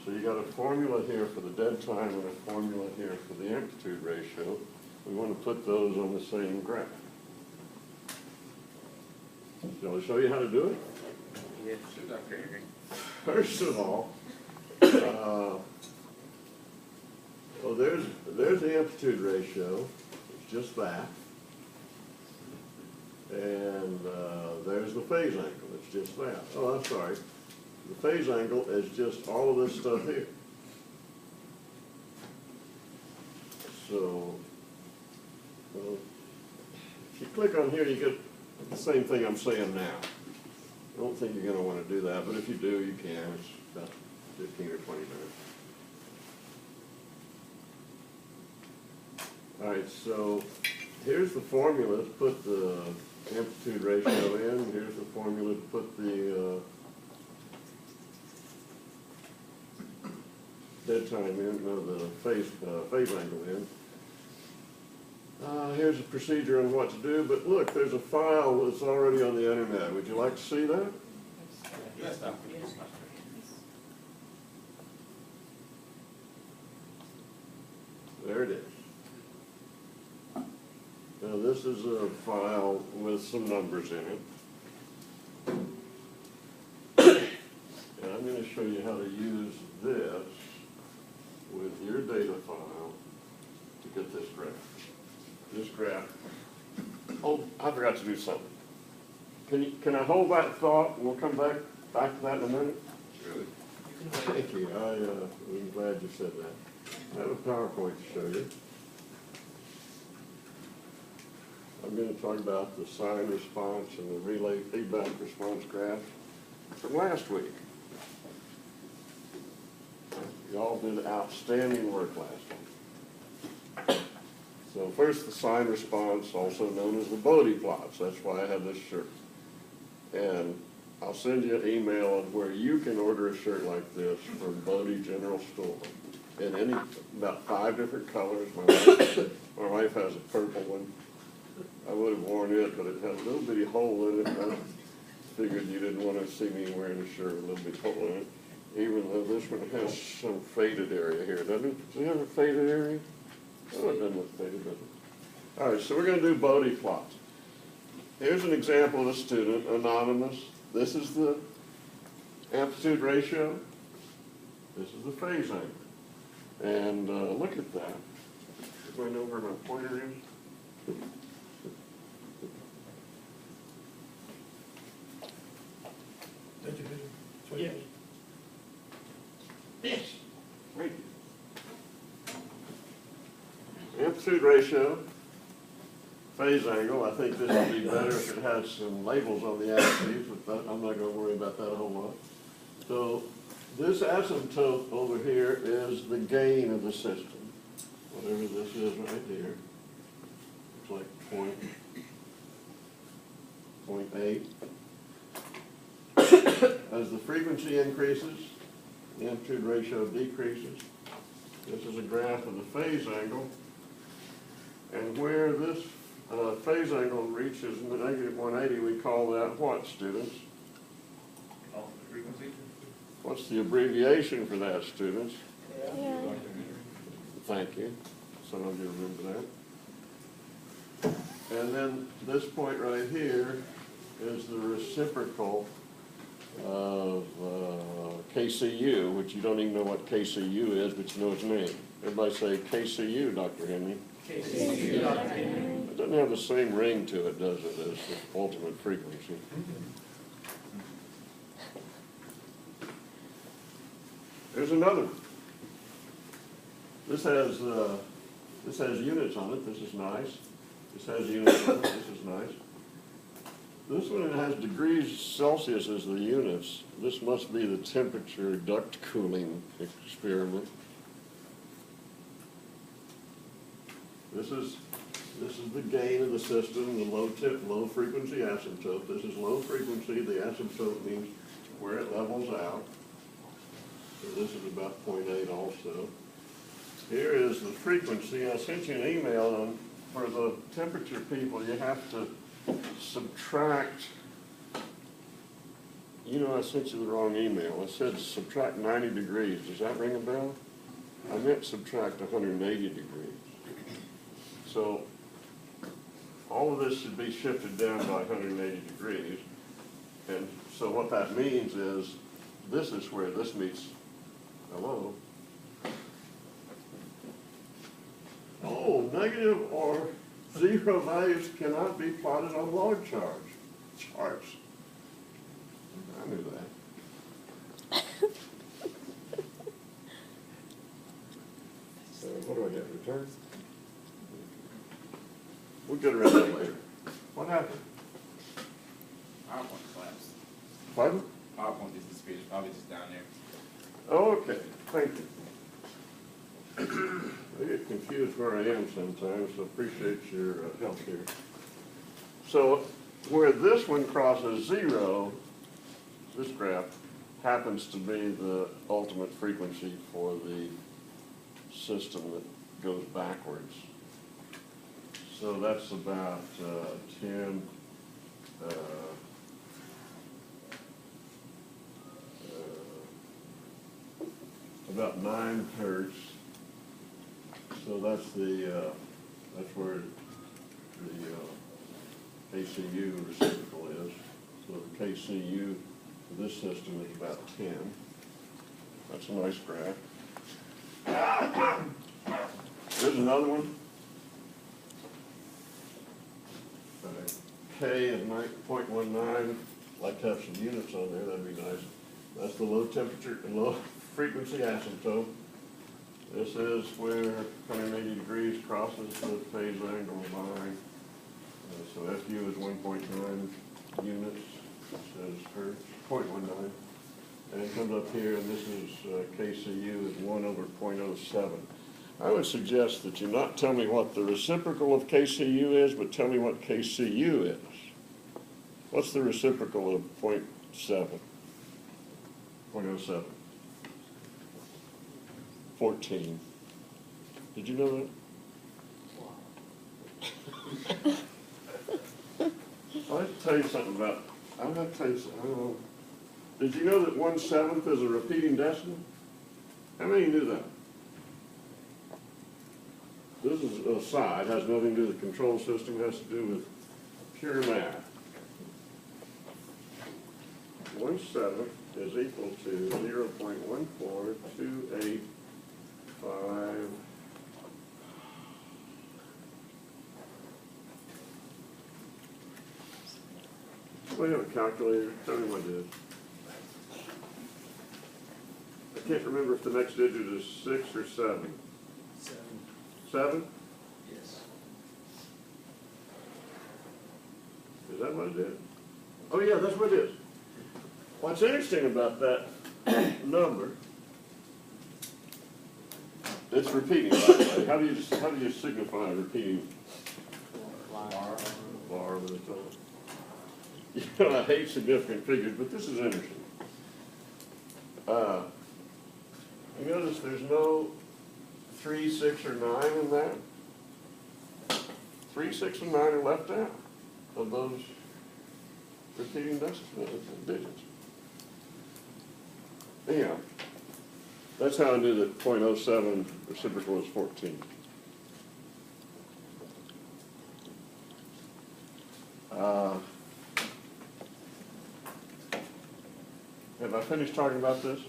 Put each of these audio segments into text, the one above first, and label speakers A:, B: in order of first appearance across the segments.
A: So you got a formula here for the dead time and a formula here for the amplitude ratio. We want to put those on the same graph. Shall I show you how to do it?
B: Yes, Dr. Henry.
A: First of all, well, there's the amplitude ratio. It's just that. And there's the phase angle. It's just that. Oh, I'm sorry. The phase angle is just all of this stuff here. So, well, if you click on here, you get the same thing I'm saying now. I don't think you're going to want to do that, but if you do, you can. It's about 15 or 20 minutes. All right, so here's the formula to put the amplitude ratio in. Here's the formula to put the dead time in, no, the phase angle in. Here's a procedure on what to do, but look, there's a file that's already on the internet. Would you like to see that?
B: Yes, Dr.
A: There it is. Now this is a file with some numbers in it. And I'm going to show you how to use this with your data file to get this graph. This graph. Oh, I forgot to do something. Can I hold that thought and we'll come back to that in a minute?
B: Sure.
A: Thank you. I'm glad you said that. I have a PowerPoint to show you. I'm going to talk about the sign response and the relay feedback response graph from last week. You all did outstanding work last week. So first, the sign response, also known as the Bode plots. That's why I have this shirt. And I'll send you an email of where you can order a shirt like this from Bode General Store. In about 5 different colors. My wife has a purple one. I would have worn it, but it had a little bitty hole in it. I figured you didn't want to see me wearing a shirt with a little bitty hole in it, even though this one has some faded area here, doesn't it? Does it have a faded area? Oh, it doesn't look faded, does it? All right, so we're going to do Bode plots. Here's an example of a student, anonymous. This is the amplitude ratio. This is the phase angle. And look at that. Do I know where my pointer is? Yeah. Yes. Right. Amplitude ratio, phase angle. I think this would be better if it had some labels on the axes, but I'm not going to worry about that a whole lot. So this asymptote over here is the gain of the system, whatever this is right here. It's like 0.8. As the frequency increases, the amplitude ratio decreases. This is a graph of the phase angle. And where this phase angle reaches -180, we call that what, students?
B: Oh, the frequency?
A: What's the abbreviation for that, students?
C: Yeah.
A: Thank you. Some of you remember that. And then this point right here is the reciprocal of KCU, which you don't even know what KCU is, but you know its name. Everybody say KCU, Dr. Henry.
B: KCU, Dr. Henry.
A: It doesn't have the same ring to it, does it, as the ultimate frequency. There's another one. This has units on it. This is nice. This has units on it. This is nice. This one has degrees Celsius as the units. This must be the temperature duct cooling experiment. This is the gain of the system, the low frequency asymptote. This is low frequency. The asymptote means where it levels out. So this is about 0.8 also. Here is the frequency. I sent you an email on, for the temperature people, you have to subtract You know, I sent you the wrong email. It said subtract 90 degrees. Does that ring a bell? I meant subtract 180 degrees. So all of this should be shifted down by 180 degrees. And so what that means is this is where this meets, hello? Oh, negative or zero values cannot be plotted on log charts. I knew that. What do I get, return? We'll get around that later. What happened?
B: PowerPoint collapsed.
A: Pardon?
B: PowerPoint just disappeared, it's probably just down there.
A: Okay, thank you. I get confused where I am sometimes, so appreciate your help here. So where this one crosses zero, this graph happens to be the ultimate frequency for the system that goes backwards. So that's about 10, about 9 hertz. So that's that's where the KCU reciprocal is. So the KCU for this system is about 10. That's a nice graph. There's another one. K is 9.19. Like to have some units on there, that'd be nice. That's the low temperature and low frequency asymptote. This is where 180 degrees crosses the phase angle line. So FU is 1.9 units, it says hertz, 0.19. And it comes up here, and this is KCU is 1 over 0.07. I would suggest that you not tell me what the reciprocal of KCU is, but tell me what KCU is. What's the reciprocal of 0.7? 0.07. 14. Did you know that? I'll have to tell you something about, I'm going to tell you something, I don't know. Did you know that 1/7 is a repeating decimal? How many knew that? This is a side, has nothing to do with the control system, it has to do with pure math. 1/7 is equal to 0.14285. We have a calculator, tell me what it is. I can't remember if the next digit is 6 or 7. 7?
C: Yes.
A: Is that what it is? Oh yeah, that's what it is. What's interesting about that number, it's repeating, by the way. How do you signify repeating? Bar with a total. You know, I hate significant figures, but this is interesting. You notice there's no 3, 6, or 9 in that? 3, 6, and 9 are left out of those repeating digits. Anyhow, that's how I knew that 0.07 reciprocal is 14. Have I finished talking about this?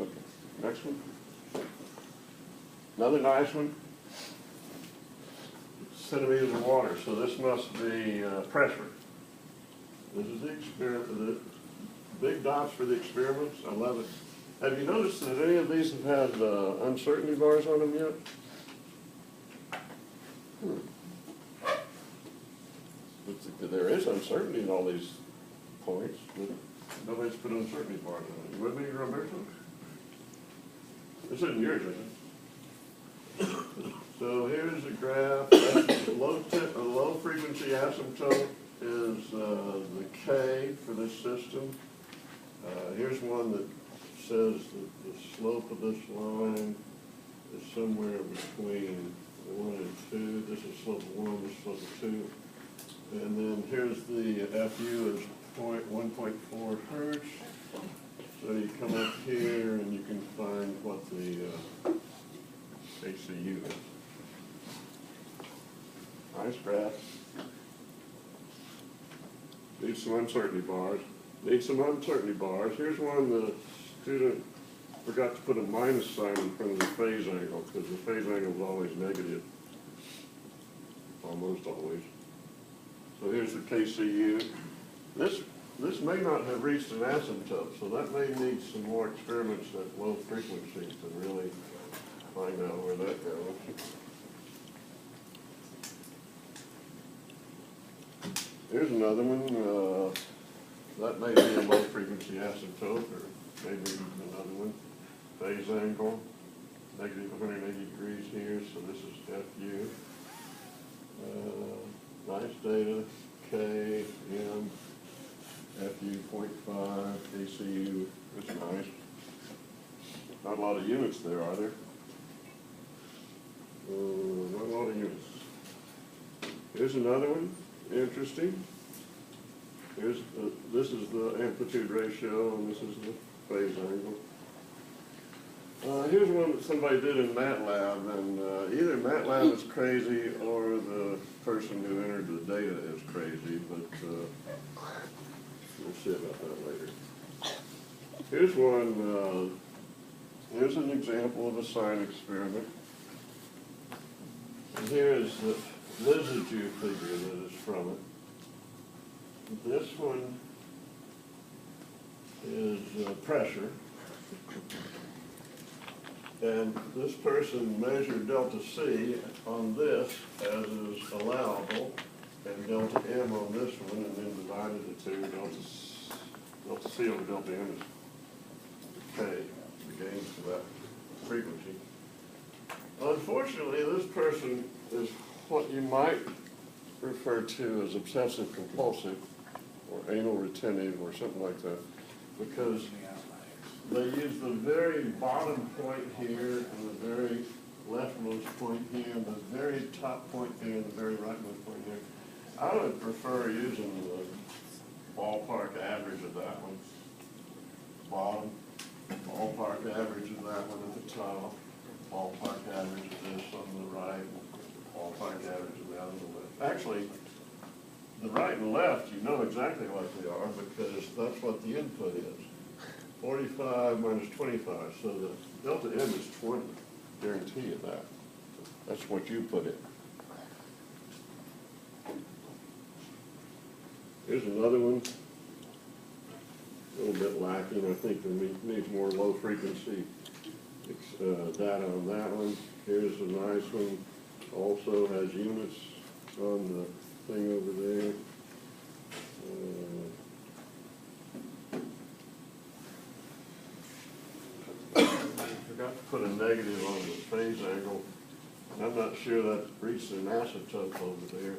A: Okay, next one. Another nice one. Centimeters of water, so this must be pressure. This is the experiment, the big dots for the experiments. I love it. Have you noticed that any of these have had uncertainty bars on them yet? But there is uncertainty in all these points, but nobody's put uncertainty bars on it. You with me, Roberto? This isn't yours, is it? So here's a graph. That's low frequency asymptote is the K for this system. Here's one that says that the slope of this line is somewhere between 1 and 2. This is slope of 1, this is slope of 2. And then here's the FU is 1.4 hertz. So you come up here and you can find what the ACU is. Nice graph. Need some uncertainty bars. Here's one the student forgot to put a minus sign in front of the phase angle because the phase angle is always negative. Almost always. So here's the KCU. This may not have reached an asymptote, so that may need some more experiments at low frequencies to really find out where that goes. Here's another one. That may be a low frequency asymptote, or maybe another one. Phase angle, negative 180 degrees here, so this is FU. Nice data, K, M, FU 0.5, ACU, it's nice. Not a lot of units there, are there? Not a lot of units. Here's another one, interesting. This is the amplitude ratio, and this is the phase angle. Here's one that somebody did in MATLAB, and either MATLAB is crazy or the person who entered the data is crazy, but we'll see about that later. Here's one, here's an example of a sine experiment. And here is the residue figure that is from it. This one is pressure. And this person measured delta C on this as is allowable, and delta M on this one, and then divided the two. Delta C over delta M is K, the gains for that frequency. Unfortunately, this person is what you might refer to as obsessive compulsive or anal retentive or something like that, because they use the very bottom point here and the very leftmost point here and the very top point here and the very rightmost point here. I would prefer using the ballpark average of that one, bottom, ballpark average of that one at the top, ballpark average of this on the right, ballpark average of that on the left. Actually, the right and left, you know exactly what they are because that's what the input is. 45 minus 25, so the delta M is 20, guarantee you that. That's what you put in. Here's another one, a little bit lacking. I think there needs more low frequency data on that one. Here's a nice one, also has units on the thing over there. Forgot to put a negative on the phase angle, and I'm not sure that reached an asymptote over there.